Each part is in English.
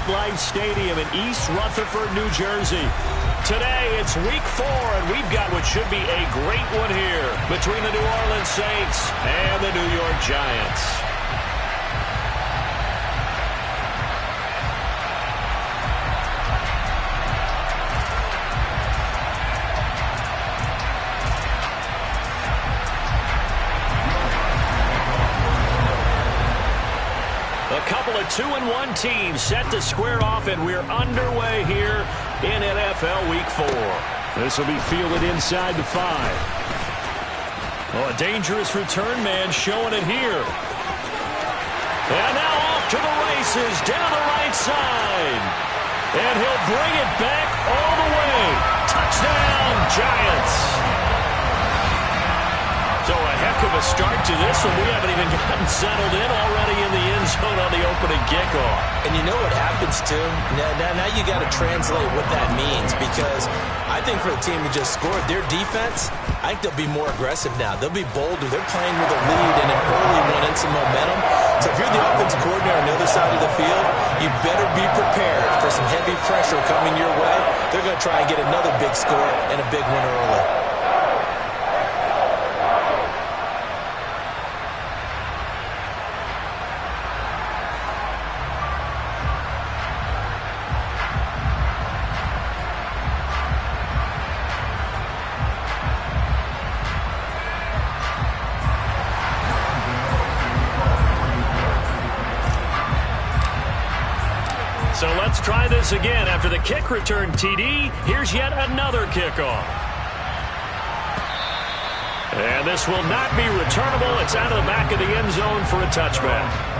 MetLife Stadium in East Rutherford, New Jersey. Today, it's week 4, and we've got what should be a great one here between the New Orleans Saints and the New York Giants. A couple of 2-1 teams set to square off, and we're underway here in NFL Week 4. This will be fielded inside the 5. Oh, a dangerous return man showing it here. And now off to the races down the right side. And he'll bring it back all the way. Touchdown, Giants. So a heck of a start to this one. We haven't even gotten settled in already in the end zone on the opening kickoff. And you know what happens, too? Now you got to translate what that means, because I think for the team that just scored, their defense, I think they'll be more aggressive now. They'll be bolder. They're playing with a lead and an early one and some momentum. So if you're the offensive coordinator on the other side of the field, you better be prepared for some heavy pressure coming your way. They're going to try and get another big score and a big one early. So let's try this again. After the kick return TD, here's yet another kickoff. And this will not be returnable. It's out of the back of the end zone for a touchback.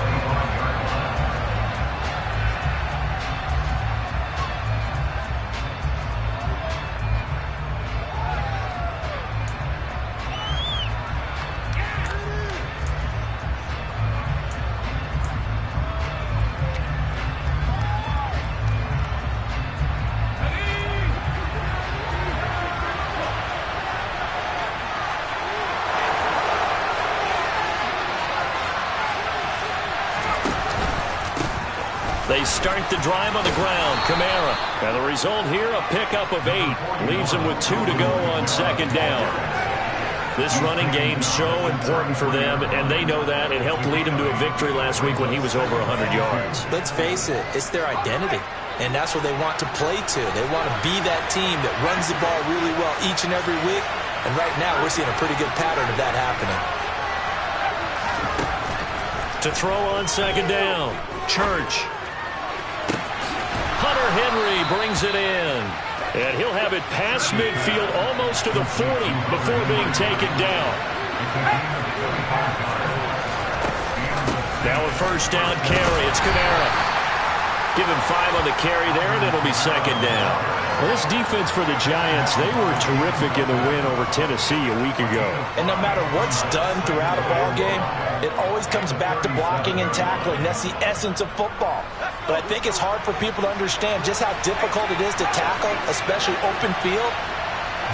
They start the drive on the ground. Kamara. And the result here, a pickup of 8. Leaves them with 2 to go on second down. This running game's so important for them, and they know that. It helped lead them to a victory last week when he was over 100 yards. Let's face it, it's their identity. And that's what they want to play to. They want to be that team that runs the ball really well each and every week. And right now, we're seeing a pretty good pattern of that happening. To throw on second down, Church. Hunter Henry brings it in. And he'll have it past midfield almost to the 40 before being taken down. Now a first down carry. It's Kamara. Give him 5 on the carry there, and it'll be second down. Well, this defense for the Giants, they were terrific in the win over Tennessee a week ago. And no matter what's done throughout a ball game, it always comes back to blocking and tackling. That's the essence of football. But I think it's hard for people to understand just how difficult it is to tackle, especially open field.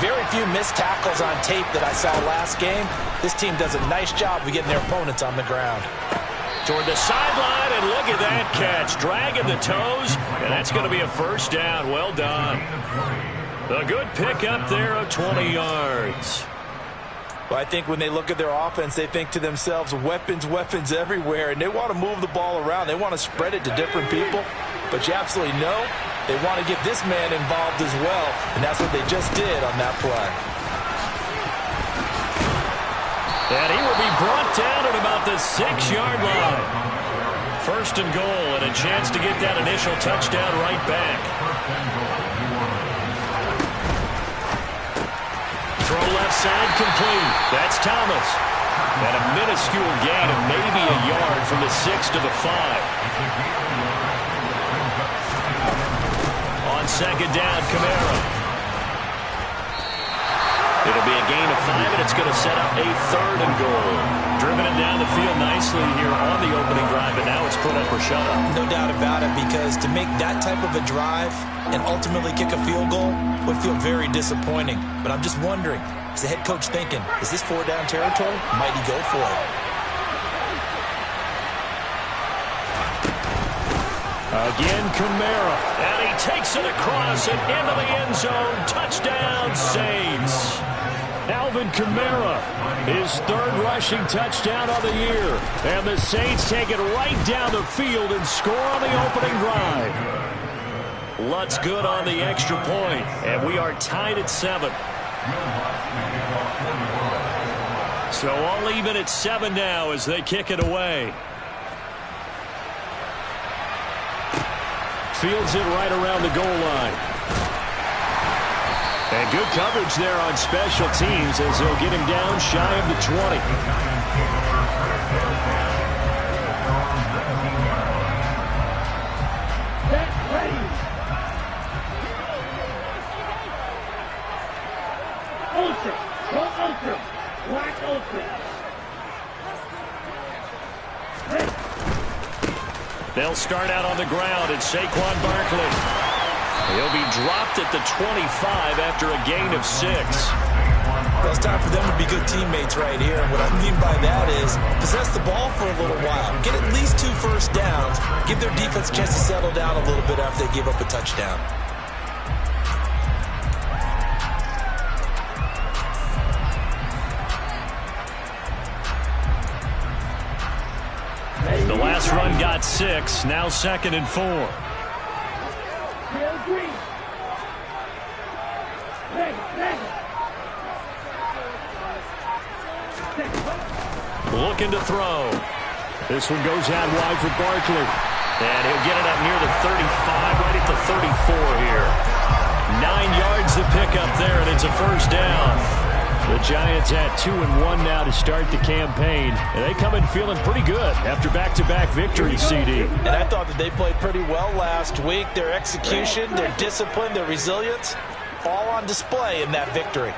Very few missed tackles on tape that I saw last game. This team does a nice job of getting their opponents on the ground. Toward the sideline, and look at that catch. Dragging the toes, and that's going to be a first down. Well done. A good pickup there of 20 yards. Well, I think when they look at their offense, they think to themselves, weapons, weapons everywhere, and they want to move the ball around. They want to spread it to different people, but you absolutely know they want to get this man involved as well, and that's what they just did on that play. And he will be brought down at about the 6-yard line. First and goal, and a chance to get that initial touchdown right back. Throw left side complete. That's Thomas. And a minuscule gain of maybe a yard from the 6 to the 5. On second down, Kamara. It'll be a gain of 5, and it's going to set up a 3rd and goal. Driven it down the field nicely here on the opening drive, and now it's put up or shut up. No doubt about it, because to make that type of a drive and ultimately kick a field goal would feel very disappointing. But I'm just wondering, is the head coach thinking, is this 4-down territory? Might he go for it? Again, Kamara. And he takes it across and into the end zone. Touchdown, Saints. Alvin Kamara, his third rushing touchdown of the year. And the Saints take it right down the field and score on the opening drive. Lutz good on the extra point, and we are tied at 7. So all even at 7 now as they kick it away. Fields it right around the goal line. And good coverage there on special teams as they'll get him down shy of the 20. They'll start out on the ground at Saquon Barkley. He'll be dropped at the 25 after a gain of 6. Well, it's time for them to be good teammates right here. And what I mean by that is possess the ball for a little while. Get at least 2 first downs. Give their defense a chance to settle down a little bit after they give up a touchdown. The last run got 6. Now 2nd and 4. Looking to throw. This one goes out wide for Barkley. And he'll get it up near the 35, right at the 34 here. 9 yards to pick up there, and it's a first down. The Giants at 2-1 now to start the campaign. And they come in feeling pretty good after back-to-back victories, CD. And I thought that they played pretty well last week. Their execution, their discipline, their resilience, all on display in that victory.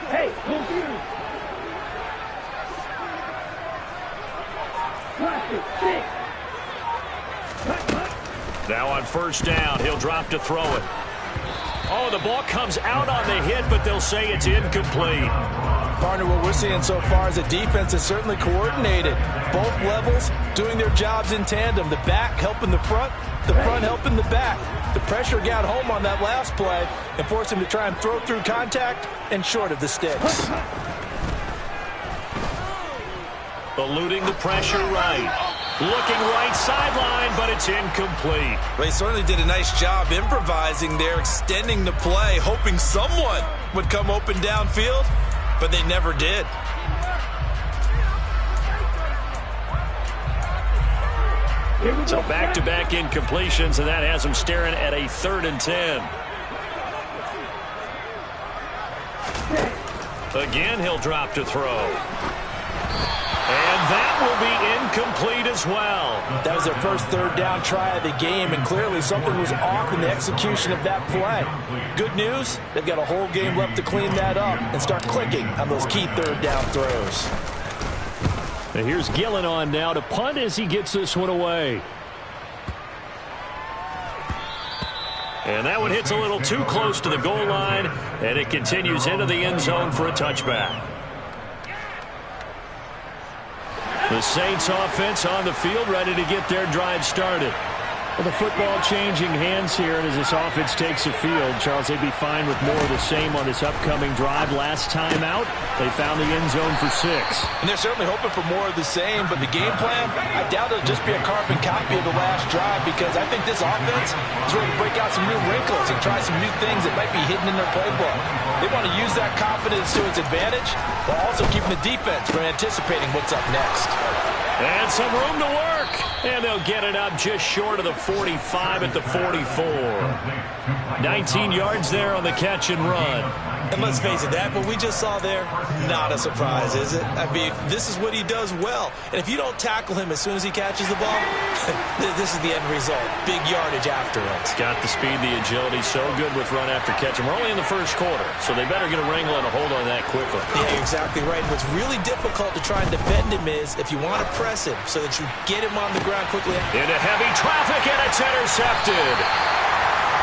Hey, move you. Now on first down, he'll drop to throw it. Oh, the ball comes out on the hit, but they'll say it's incomplete. Partner, what we're seeing so far is the defense is certainly coordinated. Both levels doing their jobs in tandem. The back helping the front helping the back. The pressure got home on that last play and forced him to try and throw through contact and short of the sticks. Eluding the pressure right. Looking right sideline, but it's incomplete. They certainly did a nice job improvising there, extending the play, hoping someone would come open downfield, but they never did. So back-to-back incompletions, and that has them staring at a 3rd and 10. Again, he'll drop to throw. And that will be incomplete as well. That was their first 3rd down try of the game, and clearly something was off in the execution of that play. Good news, they've got a whole game left to clean that up and start clicking on those key 3rd down throws. And here's Gillen on now to punt as he gets this one away. And that one hits a little too close to the goal line, and it continues into the end zone for a touchback. The Saints offense on the field, ready to get their drive started. Well, the football changing hands here, and as this offense takes the field, Charles, they'd be fine with more of the same on this upcoming drive. Last time out, they found the end zone for 6. And they're certainly hoping for more of the same, but the game plan, I doubt it'll just be a carbon copy of the last drive, because I think this offense is ready to break out some new wrinkles and try some new things that might be hidden in their playbook. They want to use that confidence to its advantage, while also keeping the defense from anticipating what's up next. And some room to work. And they'll get it up just short of the 45 at the 44. 19 yards there on the catch and run. And let's face it, that what we just saw there, not a surprise, is it? I mean, this is what he does well. And if you don't tackle him as soon as he catches the ball, this is the end result. Big yardage after it. He's got the speed, the agility, so good with run after catch. And we're only in the first quarter, so they better get a wrangle and a hold on that quickly. Yeah, you're exactly right. What's really difficult to try and defend him is if you want to press him so that you get him on the ground quickly. Into heavy traffic, and it's intercepted.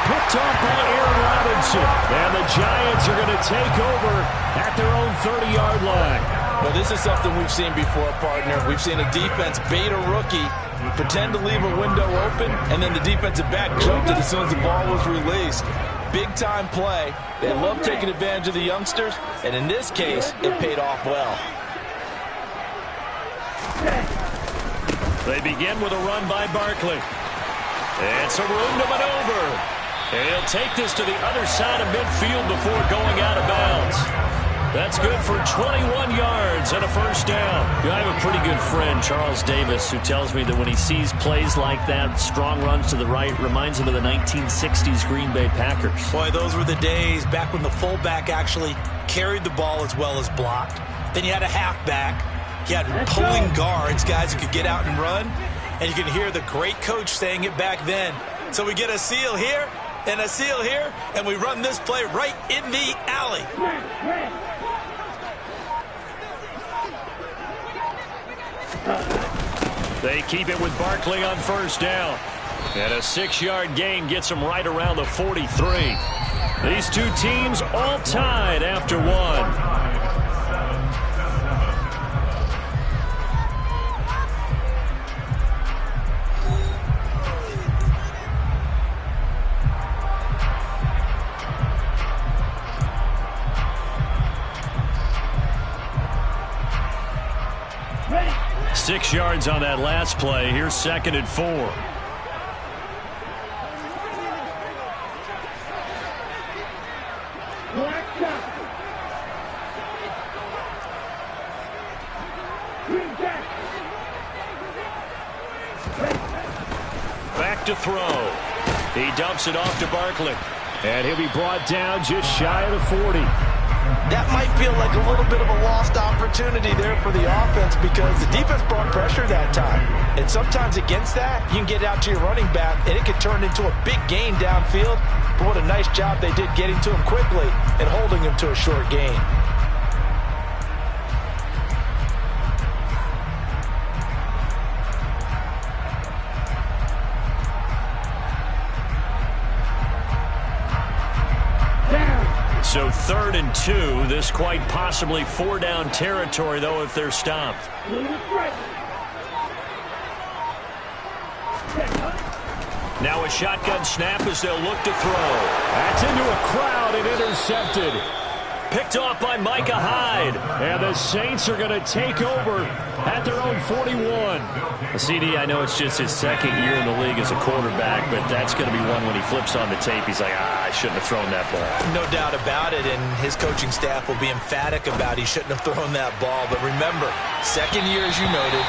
Picked off by Aaron Robinson. And the Giants are going to take over at their own 30-yard line. Well, this is something we've seen before, partner. We've seen a defense bait a rookie, pretend to leave a window open, and then the defensive back jumped it as soon as the ball was released. Big-time play. They love taking advantage of the youngsters, and in this case, it paid off well. They begin with a run by Barkley. It's a room to maneuver. And he'll take this to the other side of midfield before going out of bounds. That's good for 21 yards and a first down. I have a pretty good friend, Charles Davis, who tells me that when he sees plays like that, strong runs to the right, reminds him of the 1960s Green Bay Packers. Boy, those were the days back when the fullback actually carried the ball as well as blocked. Then you had a halfback. You had pulling guards, guys who could get out and run. And you can hear the great coach saying it back then. So we get a seal here and a seal here, and we run this play right in the alley. They keep it with Barkley on first down. And a 6-yard gain gets them right around the 43. These two teams all tied after one. Ready. 6 yards on that last play. Here's 2nd and 4. Black shot. Green jack. Back to throw. He dumps it off to Barkley. And he'll be brought down just shy of the 40. That might feel like a little bit of a lost opportunity there for the offense because the defense brought pressure that time. And sometimes against that, you can get out to your running back, and it can turn into a big gain downfield. But what a nice job they did getting to him quickly and holding him to a short gain. So 3rd and 2. This quite possibly 4-down territory, though, if they're stopped. Now a shotgun snap as they'll look to throw. That's into a crowd and intercepted. Picked off by Micah Hyde. And the Saints are going to take over at their own 41. CD, I know it's just his 2nd year in the league as a quarterback, but that's going to be one when he flips on the tape. He's like, I shouldn't have thrown that ball. No doubt about it, and his coaching staff will be emphatic about he shouldn't have thrown that ball. But remember, 2nd year, as you noted,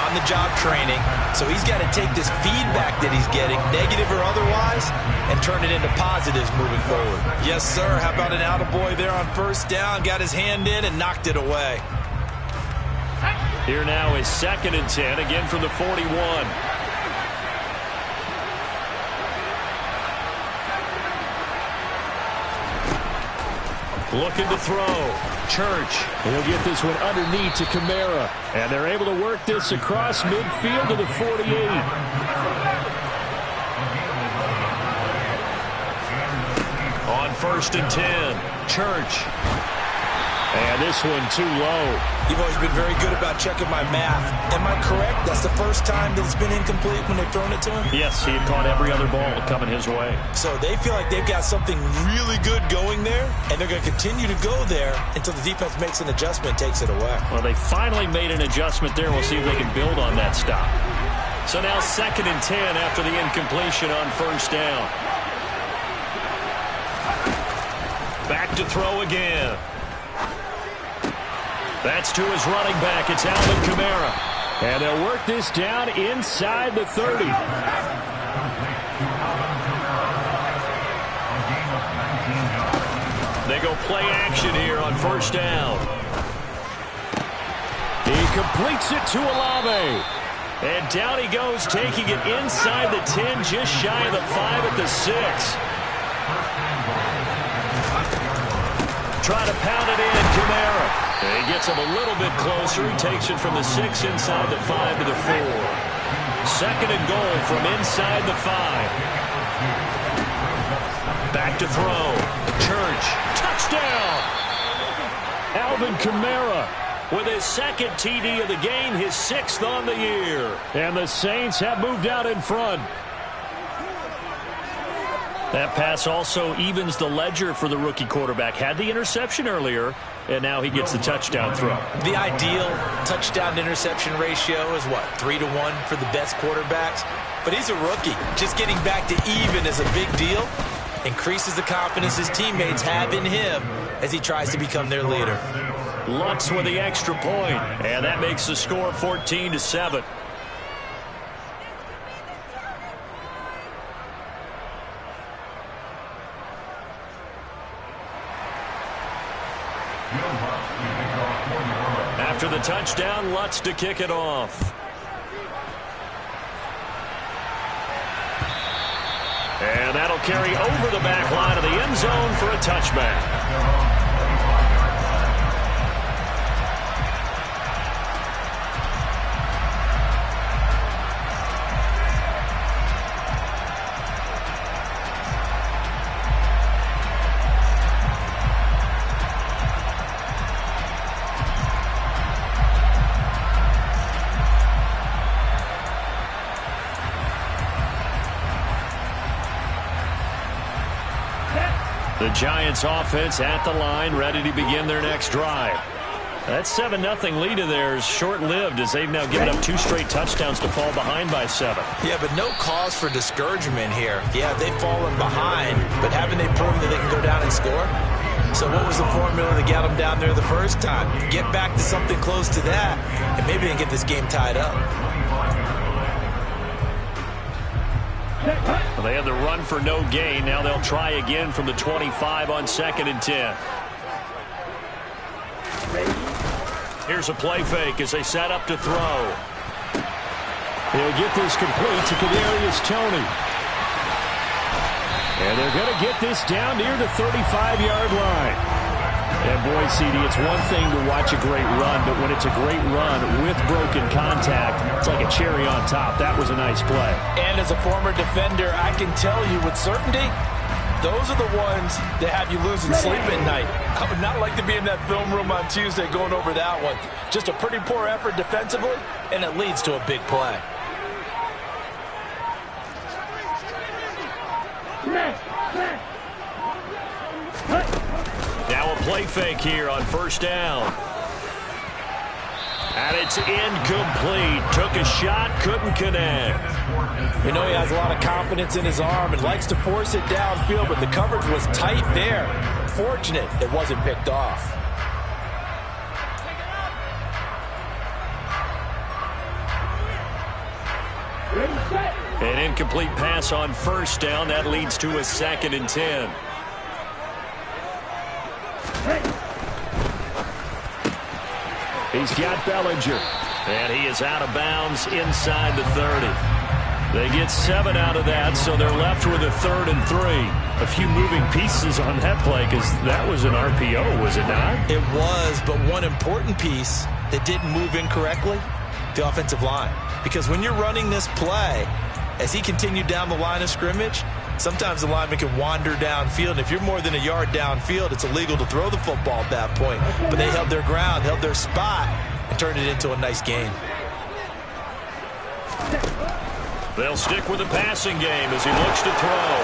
on-the-job training. So he's got to take this feedback that he's getting, negative or otherwise, and turn it into positives moving forward. Yes, sir. How about an attaboy there on first down? Got his hand in and knocked it away. Here now is 2nd and 10, again from the 41. Looking to throw. Church. He'll get this one underneath to Kamara. And they're able to work this across midfield to the 48. On 1st and 10. Church. And this one too low. You've always been very good about checking my math. Am I correct? That's the first time that it's been incomplete when they've thrown it to him? Yes, he had caught every other ball coming his way. So they feel like they've got something really good going there, and they're going to continue to go there until the defense makes an adjustment and takes it away. Well, they finally made an adjustment there. We'll see if they can build on that stop. So now 2nd and 10 after the incompletion on first down. Back to throw again. That's to his running back. It's Alvin Kamara. And they'll work this down inside the 30. They go play action here on first down. He completes it to Olave. And down he goes, taking it inside the 10, just shy of the 5 at the 6. Trying to pound it in, Kamara. And he gets him a little bit closer. He takes it from the 6 inside the 5 to the 4. 2nd and goal from inside the 5. Back to throw. Church. Touchdown. Alvin Kamara. with his second TD of the game, his 6th on the year. And the Saints have moved out in front. That pass also evens the ledger for the rookie quarterback. Had the interception earlier, and now he gets the touchdown throw. The ideal touchdown-interception ratio is, what, 3-to-1 for the best quarterbacks? But he's a rookie. Just getting back to even is a big deal. Increases the confidence his teammates have in him as he tries to become their leader. Lutz with the extra point, and that makes the score 14-7. After the touchdown, Lutz to kick it off. And that'll carry over the back line of the end zone for a touchback. The Giants offense at the line, ready to begin their next drive. That 7-0 lead of theirs short-lived as they've now given up 2 straight touchdowns to fall behind by 7. Yeah, but no cause for discouragement here. Yeah, they've fallen behind, but haven't they proven that they can go down and score? So what was the formula that got them down there the first time? Get back to something close to that, and maybe they can get this game tied up. Well, they had the run for no gain. Now they'll try again from the 25 on 2nd and 10. Here's a play fake as they set up to throw. They'll get this complete to Kadarius Toney. And they're going to get this down near the 35-yard line. And boy, CD, it's one thing to watch a great run, but when it's a great run with broken contact, it's like a cherry on top. That was a nice play. And as a former defender, I can tell you with certainty, those are the ones that have you losing sleep at night. I would not like to be in that film room on Tuesday going over that one. Just a pretty poor effort defensively, and it leads to a big play. Now a play fake here on 1st down. And it's incomplete. Took a shot, couldn't connect. We know he has a lot of confidence in his arm and likes to force it downfield, but the coverage was tight there. Fortunate it wasn't picked off. An incomplete pass on 1st down. That leads to a 2nd and 10. He's got Bellinger. And he is out of bounds inside the 30. They get 7 out of that, so they're left with a 3rd and 3. A few moving pieces on that play because that was an RPO, was it not? It was, but one important piece that didn't move incorrectly, the offensive line. Because when you're running this play, as he continued down the line of scrimmage, sometimes the lineman can wander downfield. And if you're more than a yard downfield, it's illegal to throw the football at that point. But they held their ground, held their spot, and turned it into a nice game. They'll stick with the passing game as he looks to throw.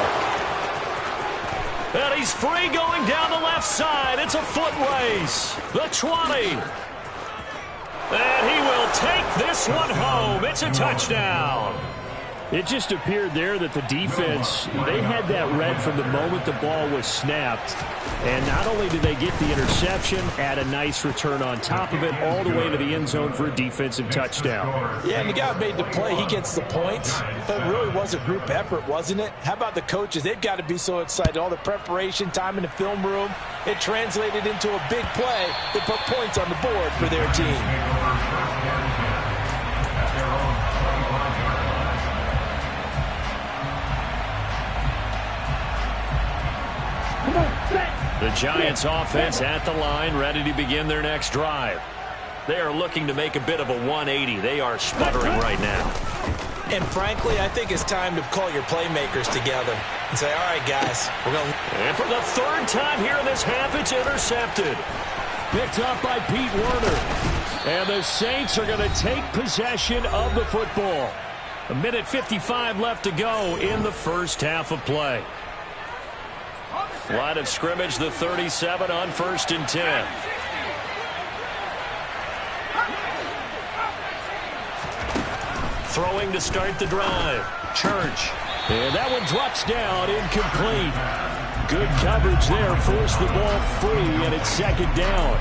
And he's free going down the left side. It's a foot race. The 20. And he will take this one home. It's a touchdown. It just appeared there that the defense, they had that read from the moment the ball was snapped. And not only did they get the interception, add a nice return on top of it, all the way to the end zone for a defensive touchdown. Yeah, and the guy made the play. He gets the points. But it really was a group effort, wasn't it? How about the coaches? They've got to be so excited. All the preparation, time in the film room, it translated into a big play that put points on the board for their team. The Giants offense at the line, ready to begin their next drive. They are looking to make a bit of a 180. They are sputtering right now. And frankly, I think it's time to call your playmakers together and say, all right, guys, we're going to... And for the 3rd time here in this half, it's intercepted. Picked up by Pete Werner. And the Saints are going to take possession of the football. 1:55 left to go in the first half of play. Line of scrimmage, the 37 on 1st and 10. Throwing to start the drive. Church. And that one drops down, incomplete. Good coverage there, forced the ball free, and it's second down.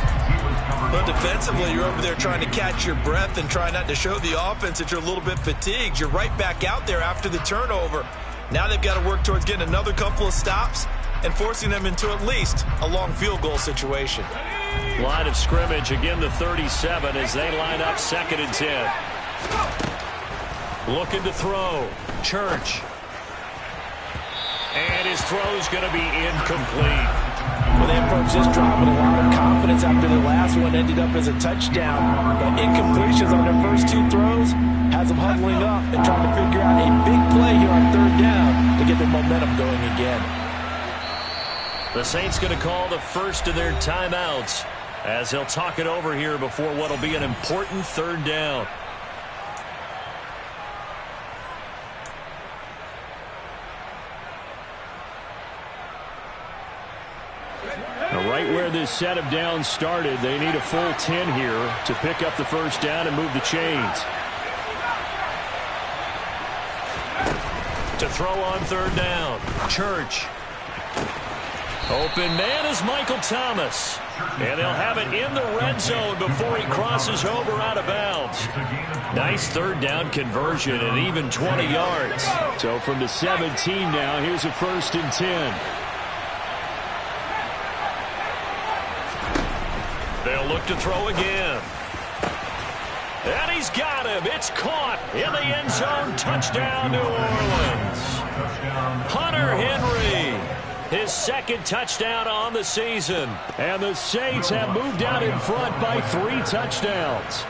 But defensively, you're over there trying to catch your breath and try not to show the offense that you're a little bit fatigued. You're right back out there after the turnover. Now they've got to work towards getting another couple of stops and forcing them into at least a long field goal situation. Line of scrimmage, again the 37 as they line up 2nd and 10. Looking to throw. Church. And his throw's going to be incomplete. Well, they approached this drive with a lot of confidence after the last one ended up as a touchdown. But incompletions on their first 2 throws has them huddling up and trying to figure out a big play here on 3rd down to get their momentum going again. The Saints going to call the first of their timeouts as they'll talk it over here before what will be an important 3rd down. Right where this set of downs started, they need a full 10 here to pick up the first down and move the chains. To throw on 3rd down. Church. Open man is Michael Thomas. And they'll have it in the red zone before he crosses over out of bounds. Nice 3rd down conversion and even 20 yards. So from the 17 now, here's a 1st and 10. They'll look to throw again. And he's got him. It's caught in the end zone. Touchdown, New Orleans. Hunter Henry, his 2nd touchdown on the season. And the Saints have moved out in front by 3 touchdowns.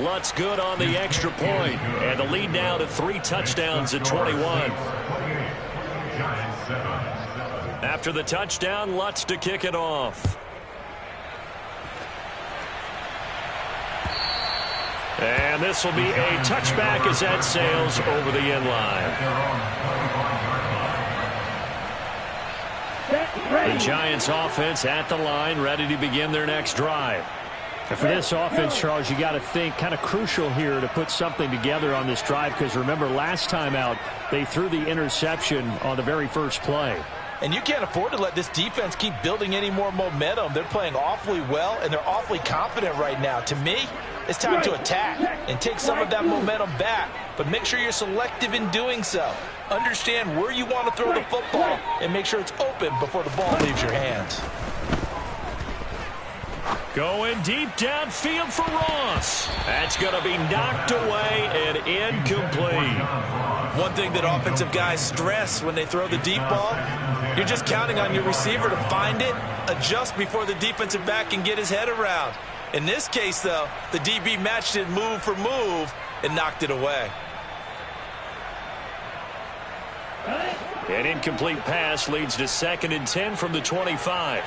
Lutz good on the extra point. And the lead now to 3 touchdowns at 21. After the touchdown, Lutz to kick it off. And this will be a touchback as that sails over the end line. The Giants offense at the line, ready to begin their next drive. And for this offense, Charles, you got to think kind of crucial here to put something together on this drive, because remember last time out they threw the interception on the very first play. And you can't afford to let this defense keep building any more momentum. They're playing awfully well, and they're awfully confident right now. To me, it's time to attack and take some of that momentum back, but make sure you're selective in doing so. Understand where you want to throw the football and make sure it's open before the ball leaves your hands. Going deep downfield for Ross. That's going to be knocked away and incomplete. One thing that offensive guys stress when they throw the deep ball, you're just counting on your receiver to find it, adjust before the defensive back can get his head around. In this case, though, the DB matched it move for move and knocked it away. An incomplete pass leads to 2nd and 10 from the 25.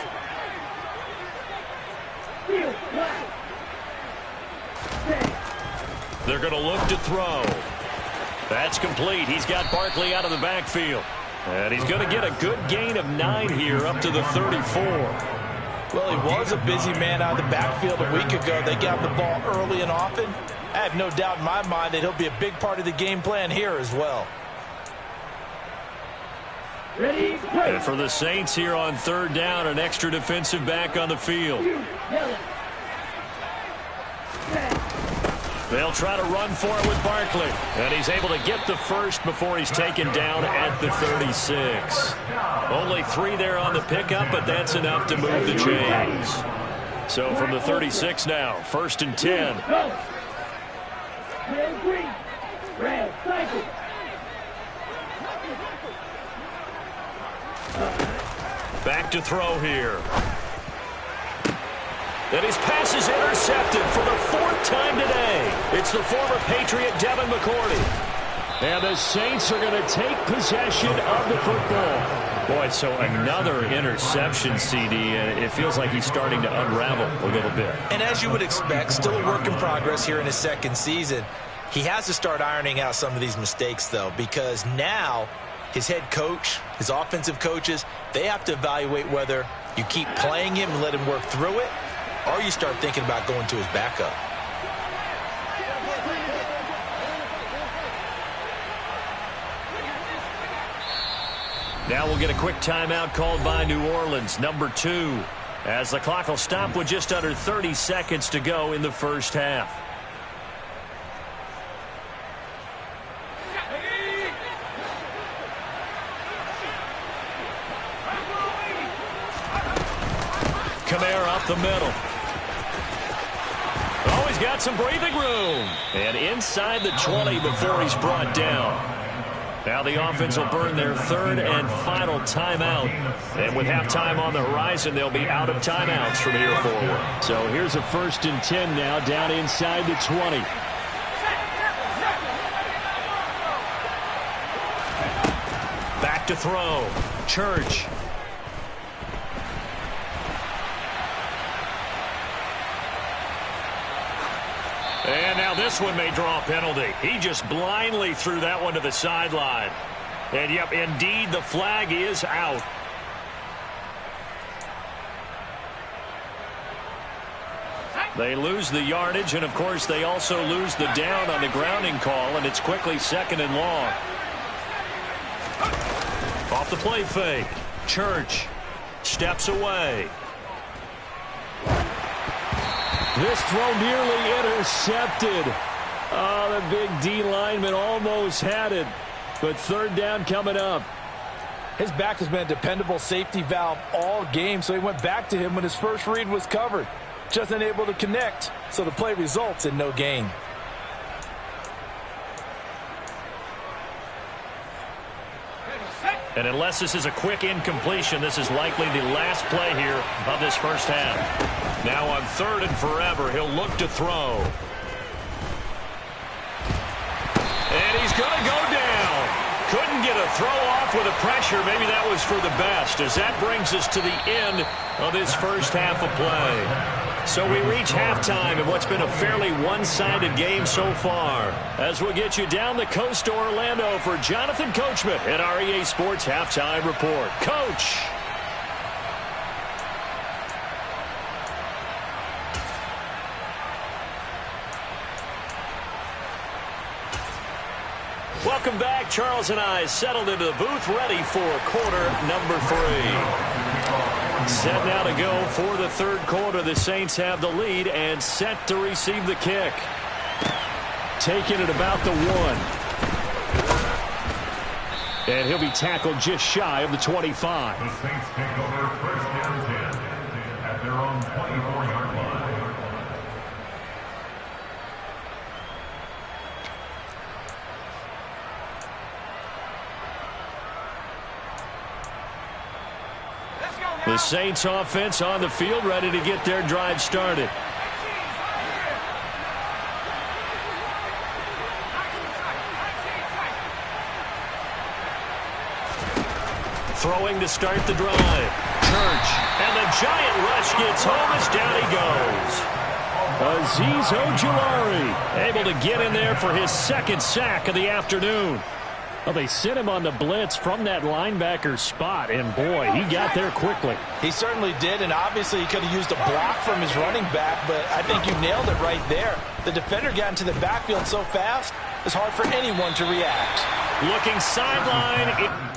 They're going to look to throw. That's complete. He's got Barkley out of the backfield. And he's going to get a good gain of 9 here up to the 34. Well, he was a busy man out of the backfield a week ago. They got the ball early and often. I have no doubt in my mind that he'll be a big part of the game plan here as well. And for the Saints here on 3rd down, an extra defensive back on the field. They'll try to run for it with Barkley. And he's able to get the first before he's taken down at the 36. Only 3 there on the pickup, but that's enough to move the chains. So from the 36 now, 1st and 10. Back to throw here. And his pass is intercepted for the 4th time today. It's the former Patriot Devin McCourty. And the Saints are going to take possession of the football. Boy, so another interception, CD, and it feels like he's starting to unravel a little bit. And as you would expect, still a work in progress here in his second season. He has to start ironing out some of these mistakes, though, because now his head coach, his offensive coaches, they have to evaluate whether you keep playing him and let him work through it, or you start thinking about going to his backup. Now we'll get a quick timeout called by New Orleans, number 2, as the clock will stop with just under 30 seconds to go in the first half. Kamara up the middle. Oh, he's got some breathing room. And inside the 20 before he's brought down. Now the offense will burn their third and final timeout. And with halftime on the horizon, they'll be out of timeouts from here forward. So here's a 1st and 10 now down inside the 20. Back to throw. Church. And now this one may draw a penalty. He just blindly threw that one to the sideline. And, yep, indeed, the flag is out. They lose the yardage, and, of course, they also lose the down on the grounding call, and it's quickly 2nd and long. Off the play fake. Church steps away. This throw nearly intercepted. Oh, the big D lineman almost had it. But 3rd down coming up. His back has been a dependable safety valve all game, so he went back to him when his first read was covered. Just unable to connect, so the play results in no gain. And unless this is a quick incompletion, this is likely the last play here of this first half. Now on 3rd and forever, he'll look to throw. And he's going to go down. Couldn't get a throw off with the pressure. Maybe that was for the best, as that brings us to the end of this first half of play. So we reach halftime in what's been a fairly one-sided game so far. As we'll get you down the coast to Orlando for Jonathan Coachman at our EA Sports Halftime Report. Coach! Welcome back. Charles and I settled into the booth, ready for quarter number 3. Set now to go for the 3rd quarter. The Saints have the lead and set to receive the kick. Taking it about the 1. And he'll be tackled just shy of the 25. The Saints take over 1st and 10 at their own 24-yard line. The Saints offense on the field, ready to get their drive started. Throwing to start the drive. Church. And the giant rush gets home as down he goes. Azeez Ojulari able to get in there for his 2nd sack of the afternoon. Well, they sent him on the blitz from that linebacker spot, and boy, he got there quickly. He certainly did, and obviously he could have used a block from his running back, but I think you nailed it right there. The defender got into the backfield so fast, it's hard for anyone to react. Looking sideline.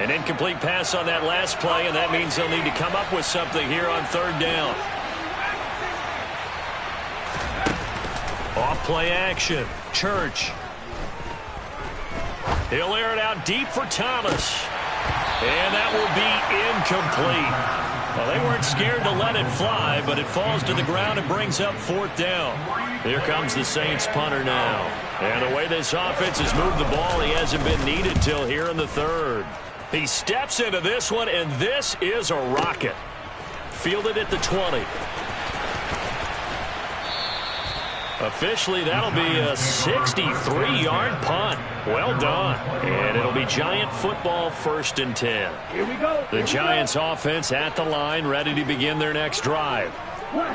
An incomplete pass on that last play, and that means they'll need to come up with something here on third down. Off play action. Church. He'll air it out deep for Thomas. And that will be incomplete. Well, they weren't scared to let it fly, but it falls to the ground and brings up fourth down. Here comes the Saints punter now. And the way this offense has moved the ball, he hasn't been needed till here in the third. He steps into this one, and this is a rocket. Fielded at the 20. Officially, that'll be a 63-yard punt. Well done. And it'll be Giant football, 1st and 10. Here we go. The Giants offense at the line, ready to begin their next drive.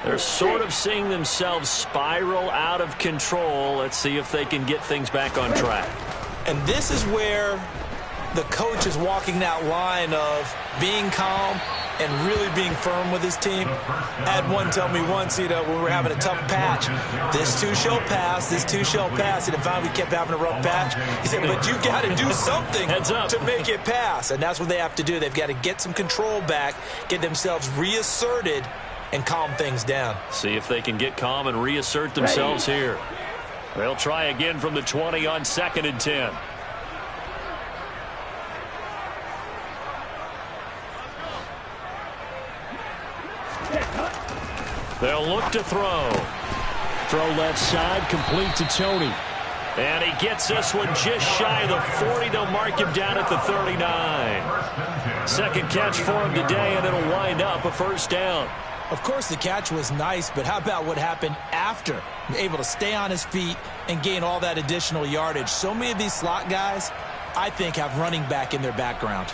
They're sort of seeing themselves spiral out of control. Let's see if they can get things back on track. And this is where the coach is walking that line of being calm and really being firm with his team. I had one tell me once, when we were having a tough patch, this too shall pass, this too shall pass. And finally we kept having a rough patch. He said, but you got to do something to make it pass. And that's what they have to do. They've got to get some control back, get themselves reasserted, and calm things down. See if they can get calm and reassert themselves here. They'll try again from the 20 on 2nd and 10. They'll look to throw. Throw left side, complete to Tony. And he gets this one just shy of the 40. They'll mark him down at the 39. Second catch for him today, and it'll wind up a first down. Of course, the catch was nice, but how about what happened after? Able to stay on his feet and gain all that additional yardage. So many of these slot guys, I think, have running back in their background.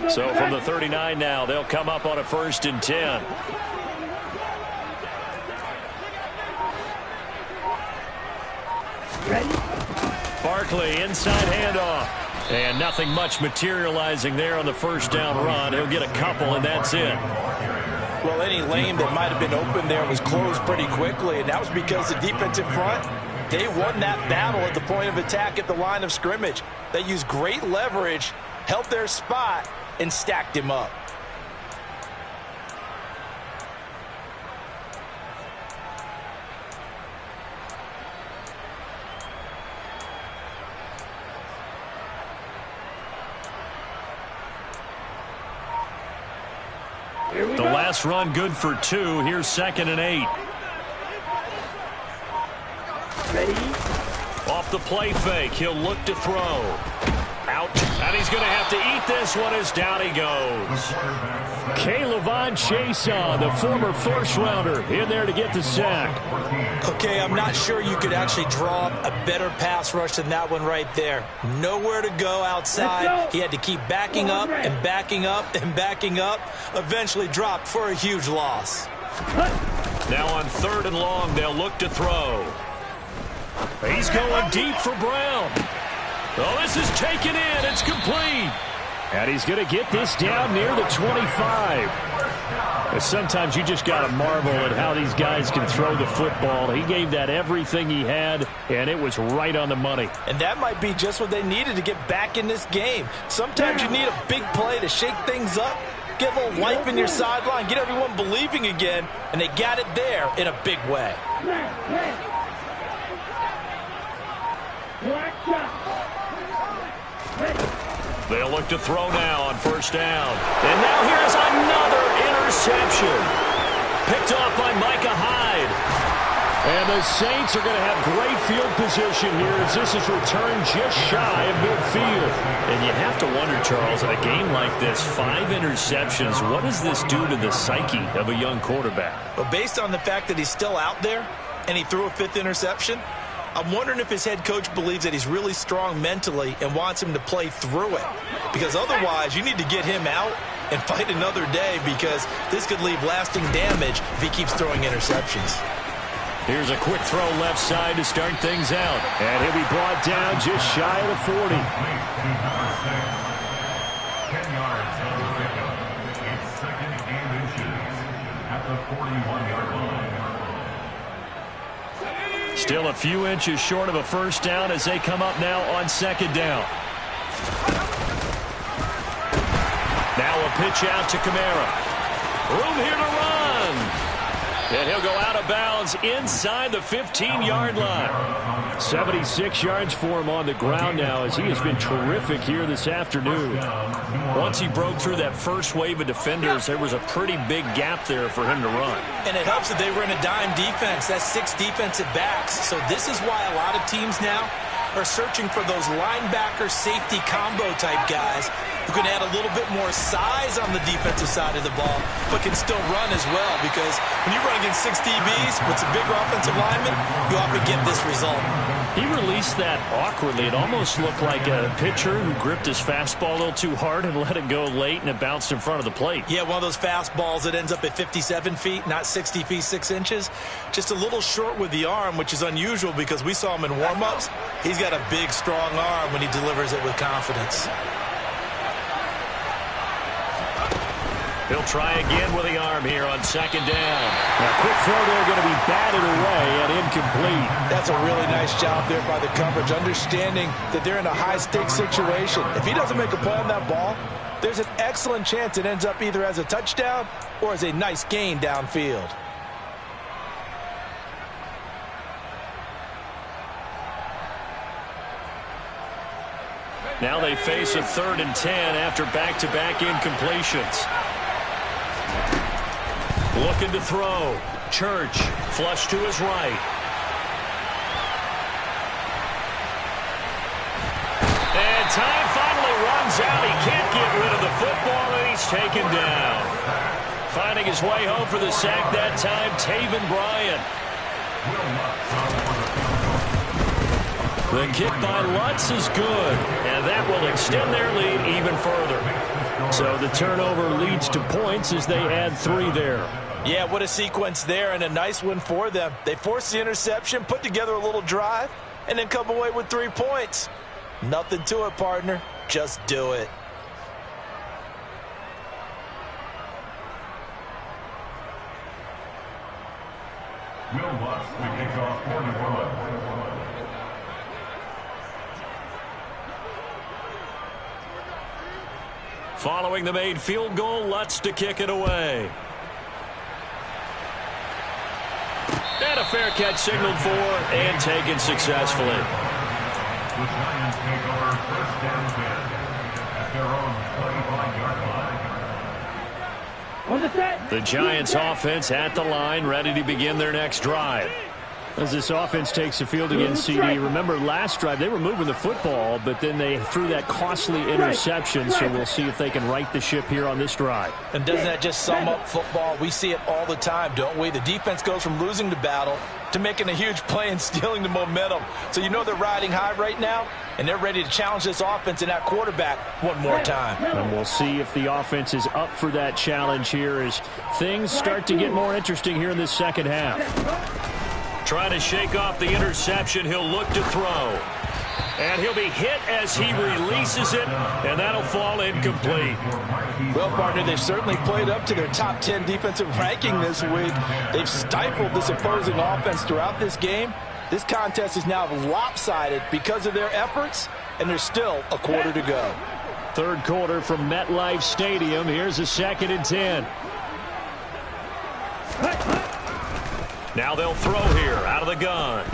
So from the 39 now, they'll come up on a 1st and 10. Barkley, inside handoff. And nothing much materializing there on the first down run. He'll get a couple, and that's it. Well, any lane that might have been open there was closed pretty quickly, and that was because the defensive front, they won that battle at the point of attack at the line of scrimmage. They used great leverage, held their spot, and stacked him up. The last run good for 2. Here's 2nd and 8. Ready? Off the play fake. He'll look to throw. Out. And he's going to have to eat this one as down he goes. K'Lavon Chaisson, the former first-rounder, in there to get the sack. Okay, I'm not sure you could actually draw up a better pass rush than that one right there. Nowhere to go outside. He had to keep backing up and backing up and backing up. Eventually dropped for a huge loss. Now on 3rd and long, they'll look to throw. He's going deep for Brown. Oh, this is taken in. It's complete. And he's going to get this down near the 25. And sometimes you just got to marvel at how these guys can throw the football. He gave that everything he had, and it was right on the money. And that might be just what they needed to get back in this game. Sometimes you need a big play to shake things up, get a little life in your sideline, get everyone believing again, and they got it there in a big way. They'll look to throw now on 1st down. And now here's another interception. Picked off by Micah Hyde. And the Saints are going to have great field position here as this is returned just shy of midfield. And you have to wonder, Charles, in a game like this, 5 interceptions, what does this do to the psyche of a young quarterback? But based on the fact that he's still out there and he threw a 5th interception, I'm wondering if his head coach believes that he's really strong mentally and wants him to play through it. Because otherwise, you need to get him out and fight another day because this could leave lasting damage if he keeps throwing interceptions. Here's a quick throw left side to start things out. And he'll be brought down just shy of the 40. 10 yards on the pickup. It's 2nd and inches at the 41-yard line. Still a few inches short of a first down as they come up now on second down. Now a pitch out to Kamara. Room here to run. And he'll go out of bounds inside the 15-yard line. 76 yards for him on the ground now as he has been terrific here this afternoon. Once he broke through that first wave of defenders, there was a pretty big gap there for him to run. And it helps that they were in a dime defense. That's 6 defensive backs. So this is why a lot of teams now are searching for those linebacker safety combo type guys who can add a little bit more size on the defensive side of the ball, but can still run as well, because when you run against 6 DBs with some bigger offensive linemen, you often get this result. He released that awkwardly. It almost looked like a pitcher who gripped his fastball a little too hard and let it go late, and it bounced in front of the plate. Yeah, one of those fastballs that ends up at 57 feet, not 60 feet, 6 inches. Just a little short with the arm, which is unusual because we saw him in warm-ups. He's got a big, strong arm when he delivers it with confidence. He'll try again with the arm here on second down. Now, quick throw there, going to be batted away and incomplete. That's a really nice job there by the coverage, understanding that they're in a high-stakes situation. If he doesn't make a play on that ball, there's an excellent chance it ends up either as a touchdown or as a nice gain downfield. Now they face a 3rd and 10 after back-to-back incompletions. Looking to throw. Church, flush to his right. And time finally runs out. He can't get rid of the football, and he's taken down. Finding his way home for the sack that time, Taven Bryan. The kick by Lutz is good, and that will extend their lead even further. So the turnover leads to points as they add 3 there. Yeah, what a sequence there, and a nice one for them. They forced the interception, put together a little drive, and then come away with 3 points. Nothing to it, partner. Just do it. Will Lutz to kick off quarter 1. Following the made field goal, Lutz to kick it away. And a fair catch signaled for and taken successfully. The Giants take over 1st and 10 at their own 25-yard line. On the set. The Giants offense at the line, ready to begin their next drive. As this offense takes the field against CD, remember last drive they were moving the football, but then they threw that costly interception, so we'll see if they can right the ship here on this drive. And doesn't that just sum up football? We see it all the time, don't we? The defense goes from losing the battle to making a huge play and stealing the momentum. So you know they're riding high right now, and they're ready to challenge this offense and that quarterback one more time. And we'll see if the offense is up for that challenge here as things start to get more interesting here in this second half. Trying to shake off the interception, he'll look to throw. And he'll be hit as he releases it, and that'll fall incomplete. Well, partner, they've certainly played up to their top 10 defensive ranking this week. They've stifled this opposing offense throughout this game. This contest is now lopsided because of their efforts, and there's still a quarter to go. 3rd quarter from MetLife Stadium. Here's a 2nd and 10. Now they'll throw here out of the gun.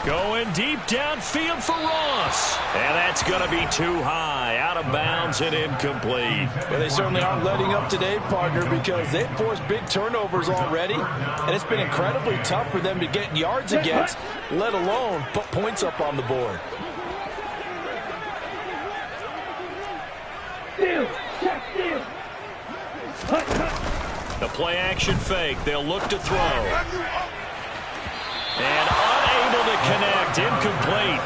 Going deep downfield for Ross. And that's going to be too high. Out of bounds and incomplete. Well, they certainly aren't letting up today, partner, because they've forced big turnovers already. And it's been incredibly tough for them to get yards against, let alone put points up on the board. The play action fake. They'll look to throw. And unable to connect. Incomplete.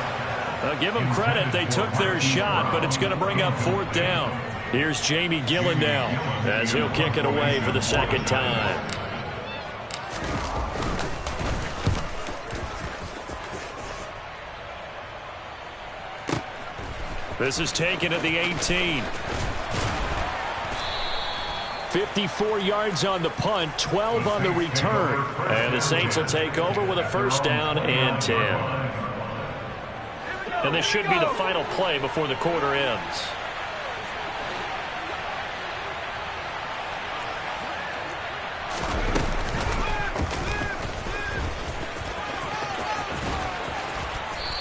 Give them credit. They took their shot, but it's going to bring up 4th down. Here's Jamie Gillen now as he'll kick it away for the 2nd time. This is taken at the 18. 54 yards on the punt, 12 on the return. And the Saints will take over with a first down and 10. And this should be the final play before the quarter ends.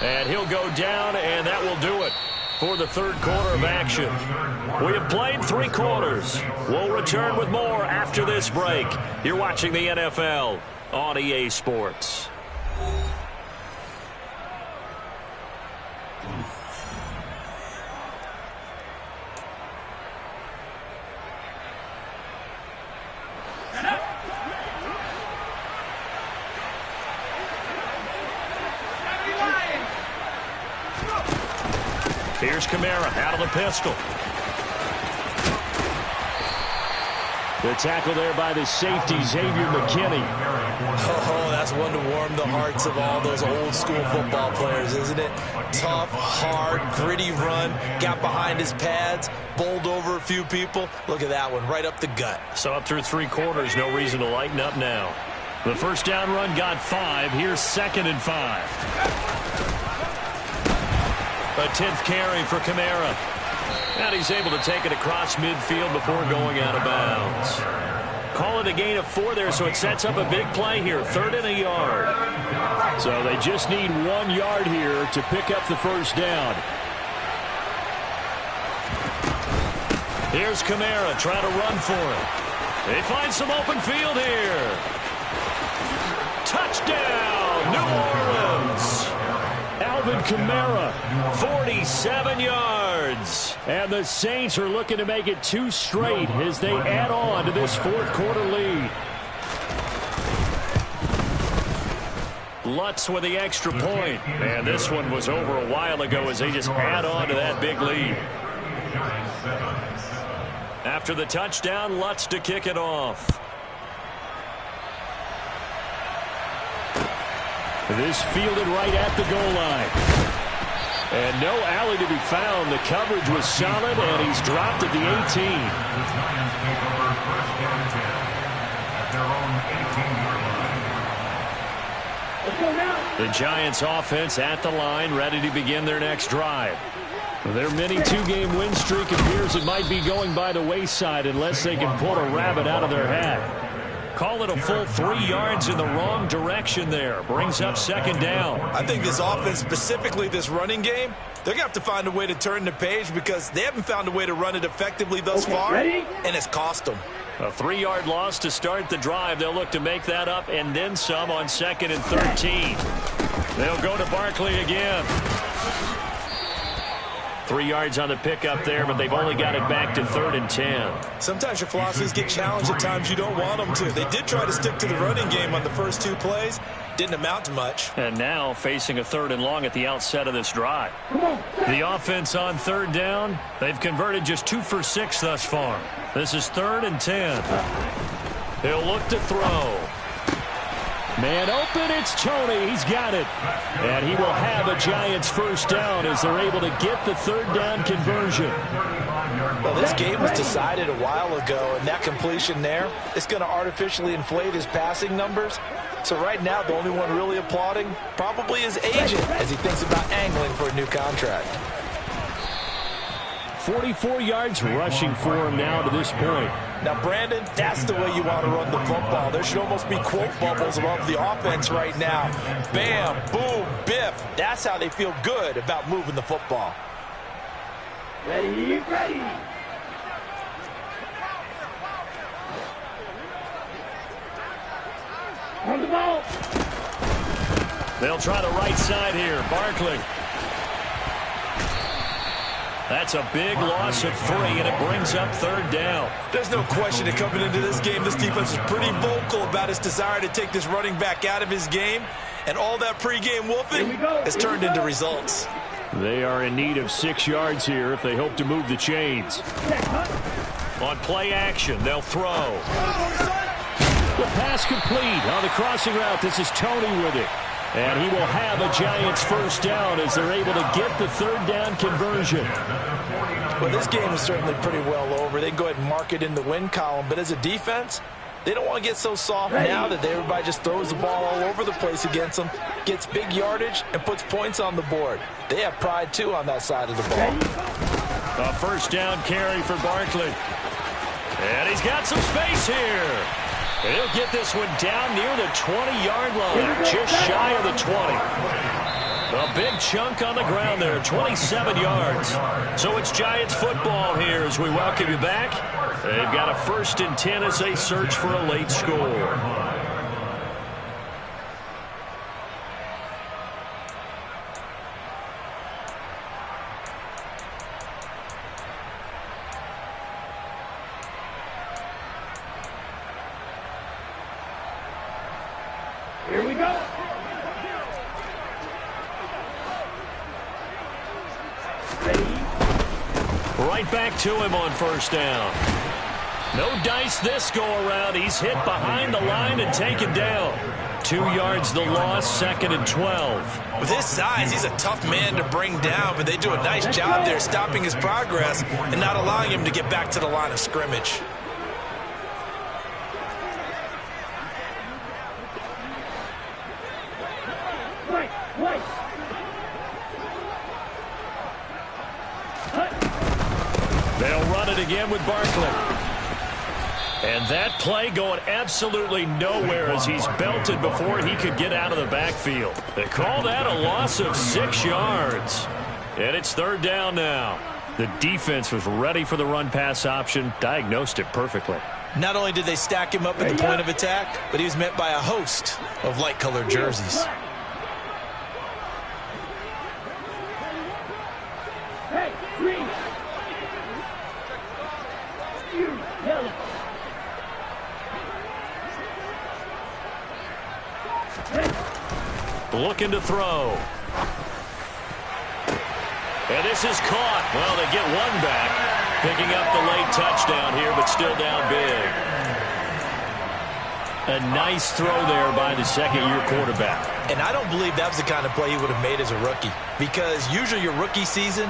And he'll go down, and that will do it for the third quarter of action. We have played 3 quarters. We'll return with more after this break. You're watching the NFL on EA Sports. Here's Kamara out of the pistol. The tackle there by the safety, Xavier McKinney. Oh, that's one to warm the hearts of all those old school football players, isn't it? Tough, hard, gritty run, got behind his pads, bowled over a few people. Look at that one, right up the gut. So up through 3 quarters, no reason to lighten up now. The first down run got 5. Here's 2nd and 5. A 10th carry for Kamara. And he's able to take it across midfield before going out of bounds. Call it a gain of 4 there, so it sets up a big play here. 3rd and a yard. So they just need 1 yard here to pick up the first down. Here's Kamara trying to run for it. They find some open field here. Touchdown, New Orleans. Alvin Kamara, 47 yards. And the Saints are looking to make it 2 straight as they add on to this fourth quarter lead. Lutz with the extra point. And this one was over a while ago as they just add on to that big lead. After the touchdown, Lutz to kick it off. This fielded right at the goal line. And no alley to be found. The coverage was solid, and he's dropped at the 18. The Giants offense at the line, ready to begin their next drive. Their mini 2-game win streak appears it might be going by the wayside unless they can pull a rabbit out of their hat. Call it a full 3 yards in the wrong direction there. Brings up 2nd down. I think this offense, specifically this running game, they're going to have to find a way to turn the page because they haven't found a way to run it effectively thus far, and it's cost them. A 3-yard loss to start the drive. They'll look to make that up and then some on 2nd and 13. They'll go to Barkley again. 3 yards on the pickup there, but they've only got it back to 3rd and 10. Sometimes your philosophies get challenged at times you don't want them to. They did try to stick to the running game on the first 2 plays. Didn't amount to much. And now facing a 3rd and long at the outset of this drive. The offense on 3rd down, they've converted just 2 for 6 thus far. This is 3rd and 10. He'll look to throw. Man open, it's Tony. He's got it. And he will have a Giants first down as they're able to get the 3rd down conversion. Well, this game was decided a while ago, and that completion there is going to artificially inflate his passing numbers. So right now, the only one really applauding probably his agent as he thinks about angling for a new contract. 44 yards rushing for him now to this point. Now, Brandon, that's the way you want to run the football. There should almost be quote bubbles above the offense right now. Bam, boom, biff. That's how they feel good about moving the football. Ready, ready. On the ball. They'll try the right side here. Barkley. That's a big loss of 3, and it brings up 3rd down. There's no question that coming into this game, this defense is pretty vocal about its desire to take this running back out of his game, and all that pregame wolfing has turned into results. They are in need of 6 yards here if they hope to move the chains. On play action, they'll throw. The pass complete on the crossing route. This is Tony with it. And he will have a Giants first down as they're able to get the third down conversion. Well, this game is certainly pretty well over. They can go ahead and mark it in the win column. But as a defense, they don't want to get so soft now that everybody just throws the ball all over the place against them, gets big yardage, and puts points on the board. They have pride, too, on that side of the ball. A first down carry for Barkley. And he's got some space here. And he'll get this one down near the 20-yard line, just shy of the 20. A big chunk on the ground there, 27 yards. So it's Giants football here as we welcome you back. They've got a 1st and 10 as they search for a late score. Here we go. Right back to him on first down. No dice this go-around. He's hit behind the line and taken down. 2 yards the loss, 2nd and 12. With his size, he's a tough man to bring down, but they do a nice job there stopping his progress and not allowing him to get back to the line of scrimmage. They'll run it again with Barkley. And that play going absolutely nowhere as he's belted before he could get out of the backfield. They call that a loss of 6 yards. And it's 3rd down now. The defense was ready for the run-pass option, diagnosed it perfectly. Not only did they stack him up at the point of attack, but he was met by a host of light-colored jerseys. Hey, green. Yellow. Looking to throw. And this is caught. Well, they get one back. Picking up the late touchdown here, but still down big. A nice throw there by the second-year quarterback. And I don't believe that was the kind of play he would have made as a rookie, because usually your rookie season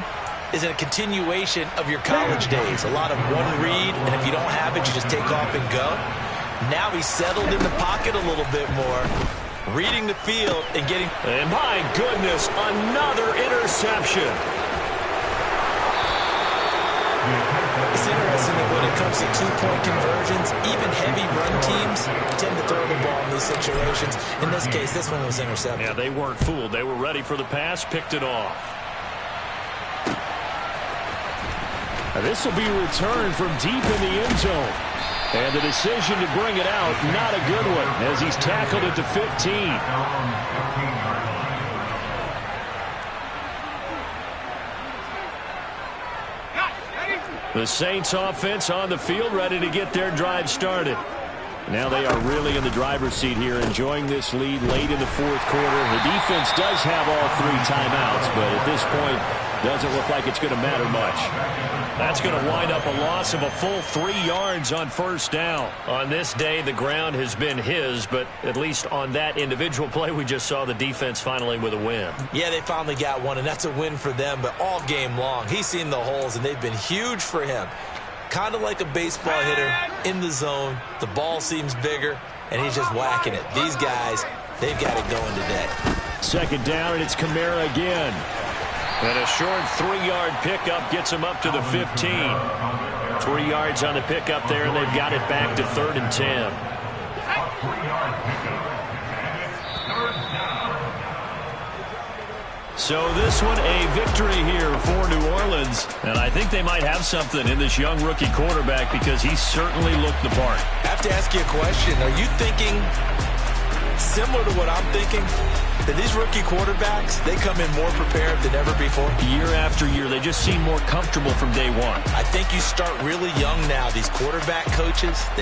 is a continuation of your college days. A lot of one read, and if you don't have it, you just take off and go. Now he's settled in the pocket a little bit more, reading the field and getting... And my goodness, another interception. It's interesting that when it comes to two-point conversions, even heavy run teams tend to throw the ball in these situations. In this case, this one was intercepted. Yeah, they weren't fooled. They were ready for the pass, picked it off. This will be returned from deep in the end zone. And the decision to bring it out, not a good one, as he's tackled at the 15. The Saints offense on the field, ready to get their drive started. Now they are really in the driver's seat here, enjoying this lead late in the fourth quarter. The defense does have all 3 timeouts, but at this point, doesn't look like it's going to matter much. That's going to wind up a loss of a full 3 yards on first down. On this day, the ground has been his, but at least on that individual play, we just saw the defense finally with a win. Yeah, they finally got one, and that's a win for them, but all game long, he's seen the holes, and they've been huge for him. Kind of like a baseball hitter in the zone. The ball seems bigger, and he's just whacking it. These guys, they've got it going today. Second down, and it's Kamara again. And a short 3-yard pickup gets him up to the 15. 3 yards on the pickup there, and they've got it back to 3rd and 10. So this one a victory here for New Orleans. And I think they might have something in this young rookie quarterback because he certainly looked the part. I have to ask you a question. Are you thinking similar to what I'm thinking? That these rookie quarterbacks, they come in more prepared than ever before? Year after year, they just seem more comfortable from day one. I think you start really young now. These quarterback coaches, they